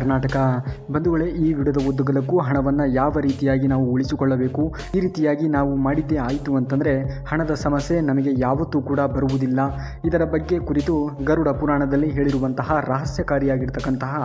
ಕರ್ನಾಟಕ. ಬಂಧುಗಳೇ, ಈ ವಿಡಿಯೋದ ಉದ್ದಗಲಕ್ಕೂ ಹಣವನ್ನು ಯಾವ ರೀತಿಯಾಗಿ ನಾವು ಉಳಿಸಿಕೊಳ್ಳಬೇಕು, ಈ ರೀತಿಯಾಗಿ ನಾವು ಮಾಡಿದ್ದೇ ಆಯಿತು ಅಂತಂದರೆ ಹಣದ ಸಮಸ್ಯೆ ನಮಗೆ ಯಾವತ್ತೂ ಕೂಡ ಬರುವುದಿಲ್ಲ. ಇದರ ಬಗ್ಗೆ ಕುರಿತು ಗರುಡ ಪುರಾಣದಲ್ಲಿ ಹೇಳಿರುವಂತಹ ರಹಸ್ಯಕಾರಿಯಾಗಿರ್ತಕ್ಕಂತಹ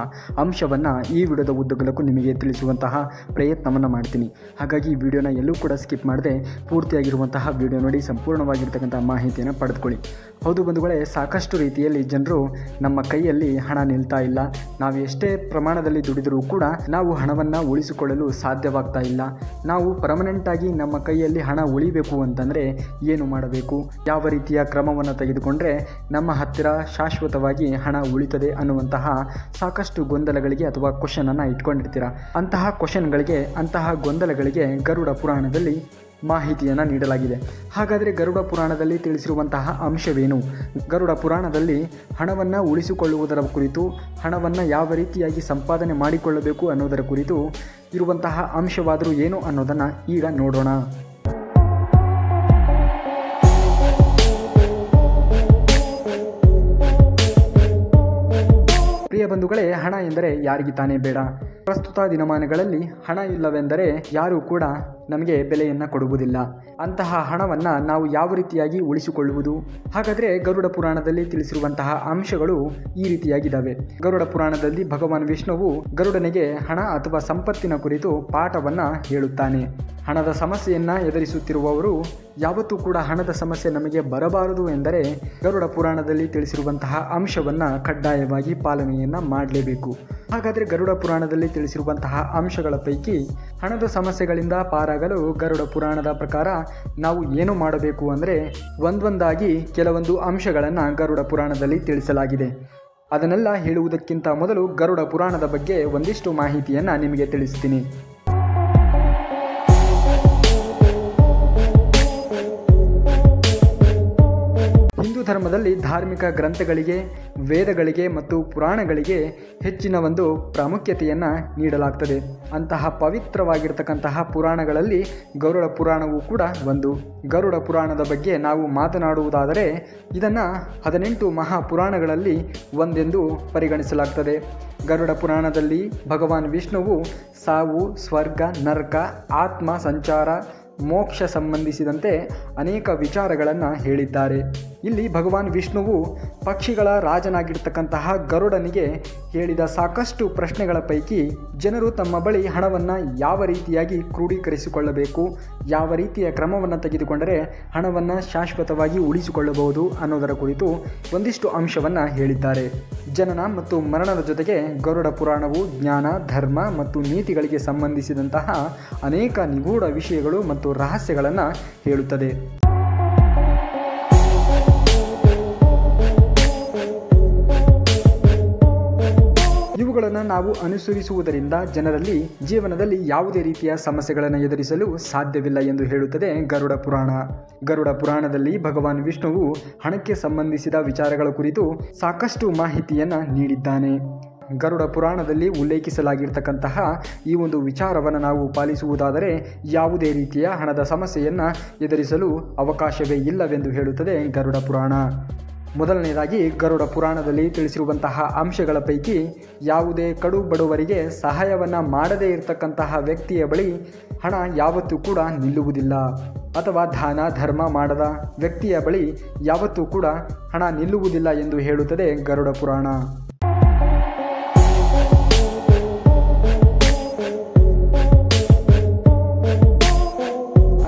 ಅಂಶವನ್ನು ಈ ವಿಡಿಯೋದ ಉದ್ದಗಲಕ್ಕೂ ನಿಮಗೆ ತಿಳಿಸುವಂತಹ ಪ್ರಯತ್ನವನ್ನು ಮಾಡ್ತೀನಿ. ಹಾಗಾಗಿ ಈ ವಿಡಿಯೋನ ಎಲ್ಲೂ ಕೂಡ ಸ್ಕಿಪ್ ಮಾಡದೆ ಪೂರ್ತಿಯಾಗಿರುವಂತಹ ವಿಡಿಯೋ ನೋಡಿ ಸಂಪೂರ್ಣವಾಗಿರ್ತಕ್ಕಂಥ ಮಾಹಿತಿಯನ್ನು ಪಡೆದುಕೊಳ್ಳಿ. ಹೌದು ಬಂಧುಗಳೇ, ಸಾಕಷ್ಟು ರೀತಿಯಲ್ಲಿ ಜನರು ನಮ್ಮ ಕೈಯಲ್ಲಿ ಹಣ ನಿಲ್ತಾ ಇಲ್ಲ. ನಾವು ಎಷ್ಟೇ ಪ್ರಮಾಣದಲ್ಲಿ ದುಡಿದರೂ ಕೂಡ ನಾವು ಹಣವನ್ನು ಉಳಿಸಿಕೊಳ್ಳಲು ಸಾಧ್ಯವಾಗ್ತಾ ಇಲ್ಲ. ನಾವು ಪರ್ಮನೆಂಟಾಗಿ ನಮ್ಮ ಕೈಯಲ್ಲಿ ಹಣ ಉಳಿಬೇಕು ಅಂತಂದರೆ ಏನು ಮಾಡಬೇಕು, ಯಾವ ರೀತಿಯ ಕ್ರಮವನ್ನು ತೆಗೆದುಕೊಂಡ್ರೆ ನಮ್ಮ ಹತ್ತಿರ ಶಾಶ್ವತವಾಗಿ ಹಣ ಉಳಿತದೆ ಅನ್ನುವಂತಹ ಸಾಕಷ್ಟು ಗೊಂದಲಗಳಿಗೆ ಅಥವಾ ಕ್ವಶನನ್ನು ಇಟ್ಕೊಂಡಿರ್ತೀರ. ಅಂತಹ ಕ್ವಶನ್ಗಳಿಗೆ, ಅಂತಹ ಗೊಂದಲಗಳಿಗೆ ಗರುಡ ಪುರಾಣದಲ್ಲಿ ಮಾಹಿತಿಯನ್ನು ನೀಡಲಾಗಿದೆ. ಹಾಗಾದರೆ ಗರುಡ ಪುರಾಣದಲ್ಲಿ ತಿಳಿಸಿರುವಂತಹ ಅಂಶವೇನು? ಗರುಡ ಪುರಾಣದಲ್ಲಿ ಹಣವನ್ನು ಉಳಿಸಿಕೊಳ್ಳುವುದರ ಕುರಿತು, ಹಣವನ್ನು ಯಾವ ರೀತಿಯಾಗಿ ಸಂಪಾದನೆ ಮಾಡಿಕೊಳ್ಳಬೇಕು ಅನ್ನೋದರ ಕುರಿತು ಇರುವಂತಹ ಅಂಶವಾದರೂ ಏನು ಅನ್ನೋದನ್ನು ಈಗ ನೋಡೋಣ. ಪ್ರಿಯ ಬಂಧುಗಳೇ, ಹಣ ಎಂದರೆ ಯಾರಿಗೆ ತಾನೇ ಬೇಡ? ಪ್ರಸ್ತುತ ದಿನಮಾನಗಳಲ್ಲಿ ಹಣ ಇಲ್ಲವೆಂದರೆ ಯಾರೂ ಕೂಡ ನಮಗೆ ಬೆಲೆಯನ್ನು ಕೊಡುವುದಿಲ್ಲ. ಅಂತಹ ಹಣವನ್ನು ನಾವು ಯಾವ ರೀತಿಯಾಗಿ ಉಳಿಸಿಕೊಳ್ಳುವುದು? ಹಾಗಾದರೆ ಗರುಡ ಪುರಾಣದಲ್ಲಿ ತಿಳಿಸಿರುವಂತಹ ಅಂಶಗಳು ಈ ರೀತಿಯಾಗಿದ್ದಾವೆ. ಗರುಡ ಪುರಾಣದಲ್ಲಿ ಭಗವಾನ್ ವಿಷ್ಣುವು ಗರುಡನಿಗೆ ಹಣ ಅಥವಾ ಸಂಪತ್ತಿನ ಕುರಿತು ಪಾಠವನ್ನು ಹೇಳುತ್ತಾನೆ. ಹಣದ ಸಮಸ್ಯೆಯನ್ನು ಎದುರಿಸುತ್ತಿರುವವರು ಯಾವತ್ತೂ ಕೂಡ ಹಣದ ಸಮಸ್ಯೆ ನಮಗೆ ಬರಬಾರದು ಎಂದರೆ ಗರುಡ ಪುರಾಣದಲ್ಲಿ ತಿಳಿಸಿರುವಂತಹ ಅಂಶವನ್ನು ಕಡ್ಡಾಯವಾಗಿ ಪಾಲನೆಯನ್ನು ಮಾಡಲೇಬೇಕು. ಹಾಗಾದರೆ ಗರುಡ ಪುರಾಣದಲ್ಲಿ ತಿಳಿಸಿರುವಂತಹ ಅಂಶಗಳ ಪೈಕಿ ಹಣದ ಸಮಸ್ಯೆಗಳಿಂದ ಪಾರಾಗಲು ಗರುಡ ಪುರಾಣದ ಪ್ರಕಾರ ನಾವು ಏನು ಮಾಡಬೇಕು ಅಂದರೆ ಒಂದೊಂದಾಗಿ ಕೆಲವೊಂದು ಅಂಶಗಳನ್ನು ಗರುಡ ಪುರಾಣದಲ್ಲಿ ತಿಳಿಸಲಾಗಿದೆ. ಅದನ್ನೆಲ್ಲ ಹೇಳುವುದಕ್ಕಿಂತ ಮೊದಲು ಗರುಡ ಪುರಾಣದ ಬಗ್ಗೆ ಒಂದಿಷ್ಟು ಮಾಹಿತಿಯನ್ನು ನಿಮಗೆ ತಿಳಿಸ್ತೀನಿ. ಹಿಂದೂ ಧರ್ಮದಲ್ಲಿ ಧಾರ್ಮಿಕ ಗ್ರಂಥಗಳಿಗೆ, ವೇದಗಳಿಗೆ ಮತ್ತು ಪುರಾಣಗಳಿಗೆ ಹೆಚ್ಚಿನ ಒಂದು ಪ್ರಾಮುಖ್ಯತೆಯನ್ನು ನೀಡಲಾಗ್ತದೆ. ಅಂತಹ ಪವಿತ್ರವಾಗಿರ್ತಕ್ಕಂತಹ ಪುರಾಣಗಳಲ್ಲಿ ಗರುಡ ಪುರಾಣವೂ ಕೂಡ ಒಂದು. ಗರುಡ ಪುರಾಣದ ಬಗ್ಗೆ ನಾವು ಮಾತನಾಡುವುದಾದರೆ ಇದನ್ನು 18 ಮಹಾಪುರಾಣಗಳಲ್ಲಿ ಒಂದೆಂದು ಪರಿಗಣಿಸಲಾಗ್ತದೆ. ಗರುಡ ಪುರಾಣದಲ್ಲಿ ಭಗವಾನ್ ವಿಷ್ಣುವು ಸಾವು, ಸ್ವರ್ಗ, ನರಕ, ಆತ್ಮ ಸಂಚಾರ, ಮೋಕ್ಷ ಸಂಬಂಧಿಸಿದಂತೆ ಅನೇಕ ವಿಚಾರಗಳನ್ನು ಹೇಳಿದ್ದಾರೆ. ಇಲ್ಲಿ ಭಗವಾನ್ ವಿಷ್ಣುವು ಪಕ್ಷಿಗಳ ರಾಜನಾಗಿರ್ತಕ್ಕಂತಹ ಗರುಡನಿಗೆ ಹೇಳಿದ ಸಾಕಷ್ಟು ಪ್ರಶ್ನೆಗಳ ಪೈಕಿ ಜನರು ತಮ್ಮ ಬಳಿ ಹಣವನ್ನು ಯಾವ ರೀತಿಯಾಗಿ ಕ್ರೋಢೀಕರಿಸಿಕೊಳ್ಳಬೇಕು, ಯಾವ ರೀತಿಯ ಕ್ರಮವನ್ನು ತೆಗೆದುಕೊಂಡರೆ ಹಣವನ್ನು ಶಾಶ್ವತವಾಗಿ ಉಳಿಸಿಕೊಳ್ಳಬಹುದು ಅನ್ನೋದರ ಕುರಿತು ಒಂದಿಷ್ಟು ಅಂಶವನ್ನು ಹೇಳಿದ್ದಾರೆ. ಜನನ ಮತ್ತು ಮರಣದ ಜೊತೆಗೆ ಗರುಡ ಪುರಾಣವು ಜ್ಞಾನ, ಧರ್ಮ ಮತ್ತು ನೀತಿಗಳಿಗೆ ಸಂಬಂಧಿಸಿದಂತಹ ಅನೇಕ ನಿಗೂಢ ವಿಷಯಗಳು ಮತ್ತು ರಹಸ್ಯಗಳನ್ನು ಹೇಳುತ್ತದೆ. ಇವುಗಳನ್ನು ನಾವು ಅನುಸರಿಸುವುದರಿಂದ ಜನರಲ್ಲಿ ಜೀವನದಲ್ಲಿ ಯಾವುದೇ ರೀತಿಯ ಸಮಸ್ಯೆಗಳನ್ನು ಎದುರಿಸಲು ಸಾಧ್ಯವಿಲ್ಲ ಎಂದು ಹೇಳುತ್ತದೆ ಗರುಡ ಪುರಾಣ. ಗರುಡ ಪುರಾಣದಲ್ಲಿ ಭಗವಾನ್ ವಿಷ್ಣುವು ಹಣಕ್ಕೆ ಸಂಬಂಧಿಸಿದ ವಿಚಾರಗಳ ಕುರಿತು ಸಾಕಷ್ಟು ಮಾಹಿತಿಯನ್ನು ನೀಡಿದ್ದಾನೆ. ಗರುಡ ಪುರಾಣದಲ್ಲಿ ಉಲ್ಲೇಖಿಸಲಾಗಿರ್ತಕ್ಕಂತಹ ಈ ಒಂದು ವಿಚಾರವನ್ನು ನಾವು ಪಾಲಿಸುವುದಾದರೆ ಯಾವುದೇ ರೀತಿಯ ಹಣದ ಸಮಸ್ಯೆಯನ್ನು ಎದುರಿಸಲು ಅವಕಾಶವೇ ಇಲ್ಲವೆಂದು ಹೇಳುತ್ತದೆ ಗರುಡ ಪುರಾಣ. ಮೊದಲನೇದಾಗಿ ಗರುಡ ಪುರಾಣದಲ್ಲಿ ತಿಳಿಸಿರುವಂತಹ ಅಂಶಗಳ ಪೈಕಿ ಯಾವುದೇ ಕಡು ಬಡವರಿಗೆ ಸಹಾಯವನ್ನು ಮಾಡದೇ ಇರತಕ್ಕಂತಹ ವ್ಯಕ್ತಿಯ ಬಳಿ ಹಣ ಯಾವತ್ತೂ ಕೂಡ ನಿಲ್ಲುವುದಿಲ್ಲ. ಅಥವಾ ದಾನ ಧರ್ಮ ಮಾಡದ ವ್ಯಕ್ತಿಯ ಬಳಿ ಯಾವತ್ತೂ ಕೂಡ ಹಣ ನಿಲ್ಲುವುದಿಲ್ಲ ಎಂದು ಹೇಳುತ್ತದೆ ಗರುಡ ಪುರಾಣ.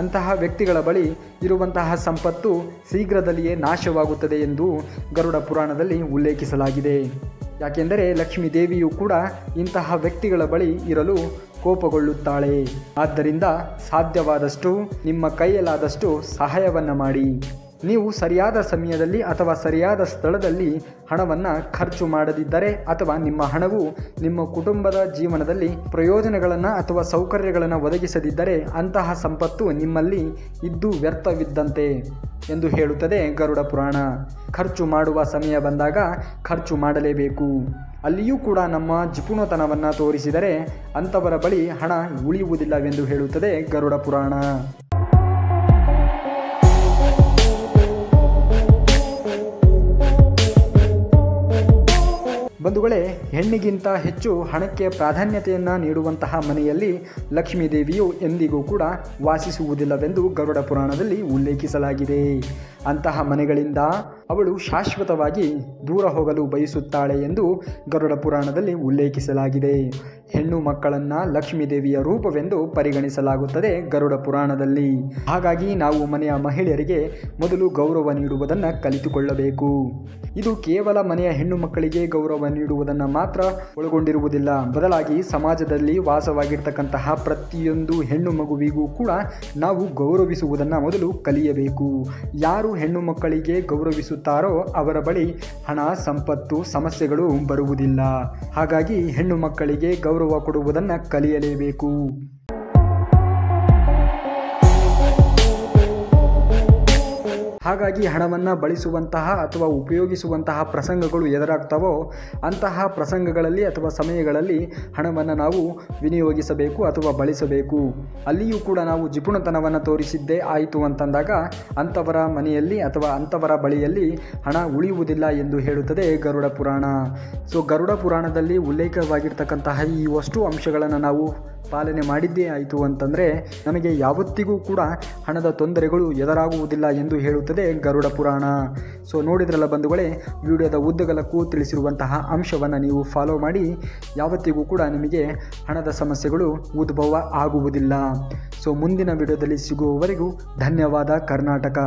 ಅಂತಹ ವ್ಯಕ್ತಿಗಳ ಬಳಿ ಇರುವಂತಹ ಸಂಪತ್ತು ಶೀಘ್ರದಲ್ಲಿಯೇ ನಾಶವಾಗುತ್ತದೆ ಎಂದು ಗರುಡ ಪುರಾಣದಲ್ಲಿ ಉಲ್ಲೇಖಿಸಲಾಗಿದೆ. ಯಾಕೆಂದರೆ ಲಕ್ಷ್ಮೀ ದೇವಿಯು ಕೂಡ ಇಂತಹ ವ್ಯಕ್ತಿಗಳ ಬಳಿ ಇರಲು ಕೋಪಗೊಳ್ಳುತ್ತಾಳೆ. ಆದ್ದರಿಂದ ಸಾಧ್ಯವಾದಷ್ಟು ನಿಮ್ಮ ಕೈಯಲ್ಲಾದಷ್ಟು ಸಹಾಯವನ್ನು ಮಾಡಿ. ನೀವು ಸರಿಯಾದ ಸಮಯದಲ್ಲಿ ಅಥವಾ ಸರಿಯಾದ ಸ್ಥಳದಲ್ಲಿ ಹಣವನ್ನು ಖರ್ಚು ಮಾಡದಿದ್ದರೆ ಅಥವಾ ನಿಮ್ಮ ಹಣವು ನಿಮ್ಮ ಕುಟುಂಬದ ಜೀವನದಲ್ಲಿ ಪ್ರಯೋಜನಗಳನ್ನು ಅಥವಾ ಸೌಕರ್ಯಗಳನ್ನು ಒದಗಿಸದಿದ್ದರೆ ಅಂತಹ ಸಂಪತ್ತು ನಿಮ್ಮಲ್ಲಿ ಇದ್ದು ವ್ಯರ್ಥವಿದ್ದಂತೆ ಎಂದು ಹೇಳುತ್ತದೆ ಗರುಡ ಪುರಾಣ. ಖರ್ಚು ಮಾಡುವ ಸಮಯ ಬಂದಾಗ ಖರ್ಚು ಮಾಡಲೇಬೇಕು. ಅಲ್ಲಿಯೂ ಕೂಡ ನಮ್ಮ ಜಿಪುಣತನವನ್ನು ತೋರಿಸಿದರೆ ಅಂಥವರ ಬಳಿ ಹಣ ಉಳಿಯುವುದಿಲ್ಲವೆಂದು ಹೇಳುತ್ತದೆ ಗರುಡ ಪುರಾಣ. ಬಂಧುಗಳೇ, ಹೆಣ್ಣಿಗಿಂತ ಹೆಚ್ಚು ಹಣಕ್ಕೆ ಪ್ರಾಧಾನ್ಯತೆಯನ್ನು ನೀಡುವಂತಹ ಮನೆಯಲ್ಲಿ ಲಕ್ಷ್ಮೀ ದೇವಿಯು ಎಂದಿಗೂ ಕೂಡ ವಾಸಿಸುವುದಿಲ್ಲವೆಂದು ಗರುಡ ಪುರಾಣದಲ್ಲಿ ಉಲ್ಲೇಖಿಸಲಾಗಿದೆ. ಅಂತಹ ಮನೆಗಳಿಂದ ಅವಳು ಶಾಶ್ವತವಾಗಿ ದೂರ ಹೋಗಲು ಬಯಸುತ್ತಾಳೆ ಎಂದು ಗರುಡ ಪುರಾಣದಲ್ಲಿ ಉಲ್ಲೇಖಿಸಲಾಗಿದೆ. ಹೆಣ್ಣು ಮಕ್ಕಳನ್ನು ಲಕ್ಷ್ಮೀ ದೇವಿಯ ರೂಪವೆಂದು ಪರಿಗಣಿಸಲಾಗುತ್ತದೆ ಗರುಡ ಪುರಾಣದಲ್ಲಿ. ಹಾಗಾಗಿ ನಾವು ಮನೆಯ ಮಹಿಳೆಯರಿಗೆ ಮೊದಲು ಗೌರವ ನೀಡುವುದನ್ನು ಕಲಿತುಕೊಳ್ಳಬೇಕು. ಇದು ಕೇವಲ ಮನೆಯ ಹೆಣ್ಣು ಮಕ್ಕಳಿಗೆ ಗೌರವ ನೀಡುವುದನ್ನು ಮಾತ್ರ ಒಳಗೊಂಡಿರುವುದಿಲ್ಲ, ಬದಲಾಗಿ ಸಮಾಜದಲ್ಲಿ ವಾಸವಾಗಿರ್ತಕ್ಕಂತಹ ಪ್ರತಿಯೊಂದು ಹೆಣ್ಣು ಮಗುವಿಗೂ ಕೂಡ ನಾವು ಗೌರವಿಸುವುದನ್ನು ಮೊದಲು ಕಲಿಯಬೇಕು. ಯಾರು ಹೆಣ್ಣು ಮಕ್ಕಳಿಗೆ ಗೌರವಿಸುತ್ತಾರೋ ಅವರ ಬಳಿ ಹಣ, ಸಂಪತ್ತು, ಸಮಸ್ಯೆಗಳು ಬರುವುದಿಲ್ಲ. ಹಾಗಾಗಿ ಹೆಣ್ಣು ಮಕ್ಕಳಿಗೆ ಗೌರವ ಕೊಡುವುದನ್ನು ಕಲಿಯಲೇಬೇಕು. ಹಾಗಾಗಿ ಹಣವನ್ನು ಬಳಸುವಂತಹ ಅಥವಾ ಉಪಯೋಗಿಸುವಂತಹ ಪ್ರಸಂಗಗಳು ಎದುರಾಗ್ತವೋ ಅಂತಹ ಪ್ರಸಂಗಗಳಲ್ಲಿ ಅಥವಾ ಸಮಯಗಳಲ್ಲಿ ಹಣವನ್ನು ನಾವು ವಿನಿಯೋಗಿಸಬೇಕು ಅಥವಾ ಬಳಸಬೇಕು. ಅಲ್ಲಿಯೂ ಕೂಡ ನಾವು ಜಿಪುಣತನವನ್ನು ತೋರಿಸಿದ್ದೇ ಆಯಿತು ಅಂತಂದಾಗ ಅಂಥವರ ಮನೆಯಲ್ಲಿ ಅಥವಾ ಅಂಥವರ ಬಳಿಯಲ್ಲಿ ಹಣ ಉಳಿಯುವುದಿಲ್ಲ ಎಂದು ಹೇಳುತ್ತದೆ ಗರುಡ ಪುರಾಣ. ಸೊ ಗರುಡ ಪುರಾಣದಲ್ಲಿ ಉಲ್ಲೇಖವಾಗಿರ್ತಕ್ಕಂತಹ ಈ ಅಷ್ಟು ಅಂಶಗಳನ್ನು ನಾವು ಪಾಲನೆ ಮಾಡಿದ್ದೇ ಆಯಿತು ಅಂತಂದರೆ ನಮಗೆ ಯಾವತ್ತಿಗೂ ಕೂಡ ಹಣದ ತೊಂದರೆಗಳು ಎದುರಾಗುವುದಿಲ್ಲ ಎಂದು ಹೇಳುತ್ತದೆ ಗರುಡ ಪುರಾಣ. ಸೊ ನೋಡಿದ್ರಲ್ಲ ಬಂಧುಗಳೇ, ವಿಡಿಯೋದ ಉದ್ದಗಲಕ್ಕೂ ತಿಳಿಸಿರುವಂತಹ ಅಂಶವನ್ನು ನೀವು ಫಾಲೋ ಮಾಡಿ ಯಾವತ್ತಿಗೂ ಕೂಡ ನಿಮಗೆ ಹಣದ ಸಮಸ್ಯೆಗಳು ಉದ್ಭವ ಆಗುವುದಿಲ್ಲ. ಸೊ ಮುಂದಿನ ವಿಡಿಯೋದಲ್ಲಿ ಸಿಗುವವರೆಗೂ ಧನ್ಯವಾದ ಕರ್ನಾಟಕ.